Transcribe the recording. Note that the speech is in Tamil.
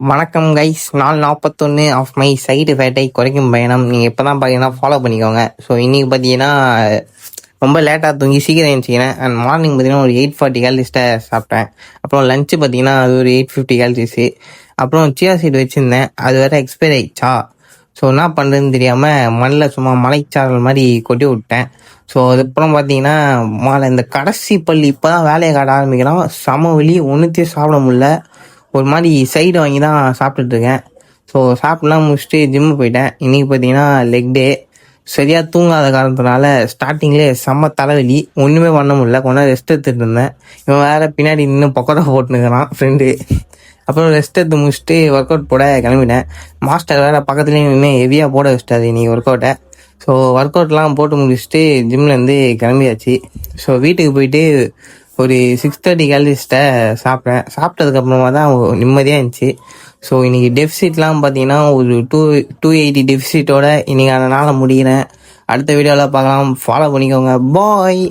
வணக்கம் கைஸ். நாள் 41 ஆஃப் மை சைடு ஃபேட்டை குறைக்கும் பயணம். நீங்கள் இப்போ தான் பார்த்தீங்கன்னா ஃபாலோ பண்ணிக்கோங்க. ஸோ இன்றைக்கி பார்த்தீங்கன்னா ரொம்ப லேட்டாக தூங்கி சீக்கிரம் எழுந்திரிக்கிறேன். அண்ட் மார்னிங் பார்த்தீங்கன்னா ஒரு 840 கேலரிஸை சாப்பிட்டேன். அப்புறம் லஞ்சு பார்த்தீங்கன்னா அது ஒரு 850 கேலரிஸு. அப்புறம் சியா சீட் வச்சுருந்தேன், அது வேறு எக்ஸ்பைர் ஆகிடுச்சா. ஸோ என்ன பண்ணுறதுன்னு தெரியாமல் மண்ணில் சும்மா மலைச்சாரல் மாதிரி கொட்டி விட்டேன். ஸோ அதுக்கப்புறம் பார்த்தீங்கன்னா இந்த கடைசி பள்ளி இப்போ தான் வேலையை காட்ட ஆரம்பிக்கிறான். சம வலி, ஒன்றுத்தையும் சாப்பிட முடியல. ஒரு மாதிரி சைடு வாங்கி தான் சாப்பிட்டுட்ருக்கேன். ஸோ சாப்பிட்லாம் முடிச்சுட்டு ஜிம்மு போயிட்டேன். இன்றைக்கி பார்த்தீங்கன்னா லெக் டே. சரியாக தூங்காத காரணத்தினால ஸ்டார்டிங்லேயே செம்ம தலைவலி, ஒன்றுமே பண்ண முடியல. கொஞ்ச நேரம் ரெஸ்ட் எடுத்துகிட்டு இருந்தேன். இவன் வேறு பின்னாடி இன்னும் பக்கோடா போட்டுனுக்கிறான் ஃப்ரெண்டு. அப்புறம் ரெஸ்ட் எடுத்து முடிச்சுட்டு ஒர்க் அவுட் போட கிளம்பிட்டேன். மாஸ்டர் வேறு பக்கத்துலேயே நின்று ஹெவியாக போட வச்சிட்டாரு இன்றைக்கி ஒர்க் அவுட்டை. ஸோ ஒர்க் அவுட்லாம் போட்டு முடிச்சுட்டு ஜிம்லேருந்து கிளம்பியாச்சு. ஸோ வீட்டுக்கு போயிட்டு ஒரு 630 கேலரிஸ்ட்டை சாப்பிட்டேன். சாப்பிட்டதுக்கப்புறமா தான் நிம்மதியாக இருந்துச்சு. ஸோ இன்றைக்கி டெஃபிசிட்லாம் பார்த்தீங்கன்னா ஒரு 280 டெஃபிசிட்டோட இன்றைக்கான நாளை முடிகிறேன். அடுத்த வீடியோவில் பார்க்கலாம். ஃபாலோ பண்ணிக்கோங்க. பாய்.